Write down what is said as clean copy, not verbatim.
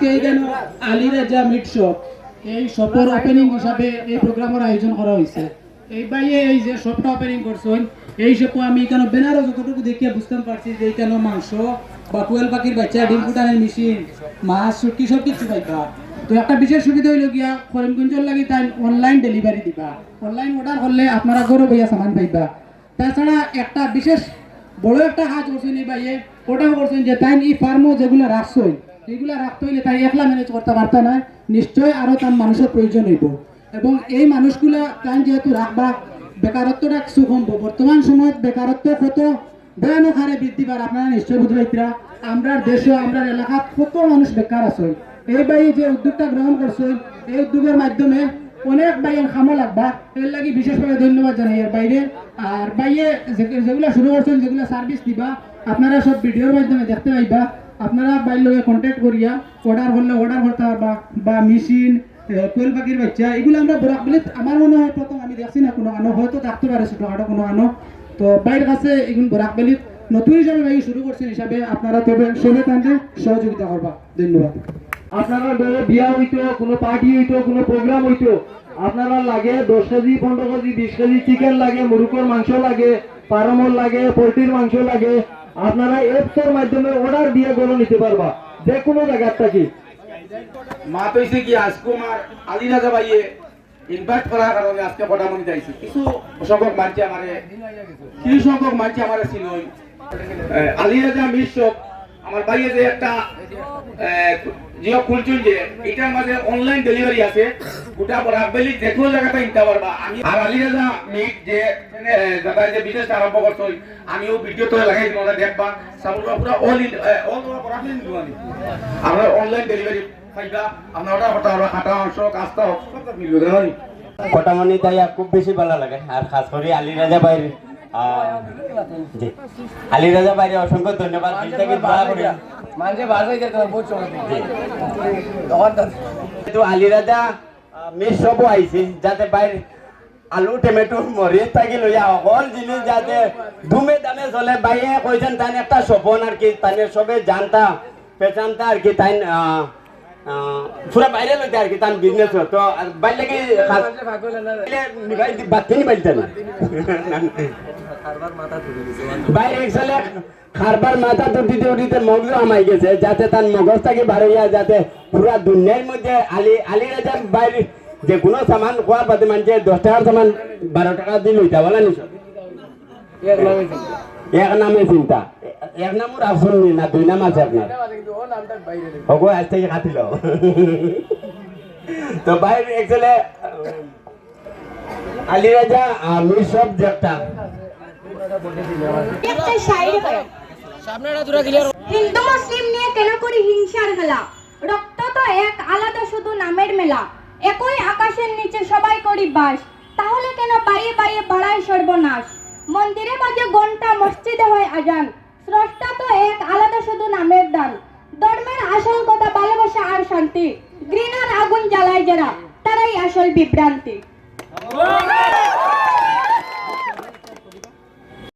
আলী রাজা meet shop এই শপের ওপেনিং হিসাবে এই প্রোগ্রামের আয়োজন করা হয়েছে। এই বাইয়ে এই যে শপটা ওপেনিং করছেন এই শপে আমি এখানে বেনারস যতটুকু দেখিয়ে বুঝতে পারছি যে এখানে মাংস বা কোয়েল পাখির বাচ্চা ডিম ফুটানোর মেশিন মাছ শুটকি সব কিছু পাইবা। তো একটা বিশেষ সুবিধা হইল গিয়া করিমগঞ্জের লাগি তাই অনলাইন ডেলিভারি দিবা। অনলাইন অর্ডার করলে আপনারা ঘরে বইয়া সামান পাইবা। তাছাড়া একটা বিশেষ বড় একটা কাজ করছেন এই বাইয়ে, ওটাও করছেন যে তাই এই ফার্মও যেগুলো রাখছেন এইগুলা রাখতে হইলে তাই একলা ম্যানেজ করতে পারত না, নিশ্চয় আরো তার মানুষের প্রয়োজন হইব। এবং এই মানুষগুলা তাই যেহেতু রাখবা বেকারত্বটা কিছু কমবো। বর্তমান সময় বেকারত্ব কত ভয়ানক হারে বৃদ্ধি পায় আপনারা নিশ্চয় বুঝতে পারছিরা। আমরা দেশে আমরা এলাকাত কত মানুষ বেকার আছে। এই ভাই যে উদ্যোগটা গ্রহণ করছে এই উদ্যোগের মাধ্যমে অনেক ভাইয়ের খামো লাগবা, এর লাগি বিশেষভাবে ধন্যবাদ জানাই এর বাইরে। আর বাইরে যেগুলো শুরু করছেন যেগুলো সার্ভিস দিবা আপনারা সব ভিডিওর মাধ্যমে দেখতে পাইবা। আপনারা বাইর লগে কন্ট্যাক্ট করিয়া অর্ডার করলে অর্ডার করতে পারবা। বা মেশিন কোয়েল পাখির বাচ্চা এগুলো আমরা বরাকবেলিত আমার মনে হয় প্রথম আমি দেখছি না কোনো আনো, হয়তো থাকতে পারে ছোটখাটো কোনো আনো। তো বাইরের কাছে এগুলো বরাকবেলিত নতুন হিসাবে ভাই শুরু করছেন হিসাবে আপনারা তবে সবে তাদের সহযোগিতা করবা। ধন্যবাদ। আপনারা বিয়া হইতো কোনো পার্টি হইতো কোনো প্রোগ্রাম হইতো আপনারা লাগে 10 কেজি 15 কেজি 20 কেজি চিকেন লাগে, মুরুকর মাংস লাগে, পারমল লাগে, পোল্ট্রির মাংস লাগে, আপনারা অ্যাপসের মাধ্যমে অর্ডার দিয়ে গরু নিতে পারবা যে কোনো জায়গার থেকে। মা কইছে কি আজকে আমার আলী রাজা ভাইয়ে ইনভাইট করার কারণে আজকে পটামনি যাইছে। কিছু সংখ্যক মানছে আমারে চিনই আলী রাজা মিট শপ আমার ভাইয়ে যে একটা জিও খুলছুন যে এটার মাঝে অনলাইন ডেলিভারি আছে, গোটা বরাকবেলি যে কোনো জায়গাতে নিতে পারবা। আমি আর আলী রাজা মিট যে দাদা যে বিজনেস আরম্ভ করছো আমিও ভিডিও তো লাগাই তোমরা দেখবা সামনে পুরো অল বরাকবেলি দিবানি আমরা অনলাইন ডেলিভারি পাইবা। আমরা অর্ডার করতে পারবা, কাটা অংশ কাজটা সব মিলবে জানি। কটামনি তাই খুব বেশি ভালো লাগে। আর খাস করে আলী রাজা ভাইয়ের আলী রাজা ভাইয়ের অসংখ্য ধন্যবাদ। আলী রাজা মিট শপও আইছে যাতে বাইরে আলু টমেটো মরিচ থাকি লইয়া সকল জিনিস যাতে ধুমে দামে চলে। বাইরে কইছেন তাই একটা সপন আর কি তাই সবে জানতা পেচানতা আর কি তাই পুরা বাইরে লইতে আর কি তার বিজনেস তো বাইরে কি বাতি নি বাইতে না বাইরে একসালে খারবার মাথা তুলতে উঠিতে মগজ আমাই গেছে যাতে তার মগজ থেকে বার হইয়া যাতে পুরা দুনিয়ার মধ্যে আলী রাজার বাইরে যে কোনো সামান খোয়ার বাদে মানছে 10 টাকার সামান 12 টাকা দিয়ে লইতা বলা নিছ এক নামে চিন্তা। এক নামও রাখুন না, 2 নাম আছে আপনার হগো আজ থেকে কাটিল। তো বাইরে একচুয়ালি আলী রাজা মিট শপ যেটা হিন্দু মুসলিম নিয়ে কেন করি হিংসার খেলা? রক্ত তো এক, আলাদা শুধু নামের মেলা। একই আকাশের নিচে সবাই করি বাস, তাহলে কেন পাইয়ে পাইয়ে বাড়ায় সর্বনাশ? মন্দিরে বাজে ঘন্টা, মসজিদে হয় আজান, স্রষ্টা তো এক, আলাদা শুধু নামের দান। ধর্মের আসল কথা ভালোবাসা আর শান্তি, ঘৃণার আগুন জ্বালায় যারা তারাই আসল বিভ্রান্তি।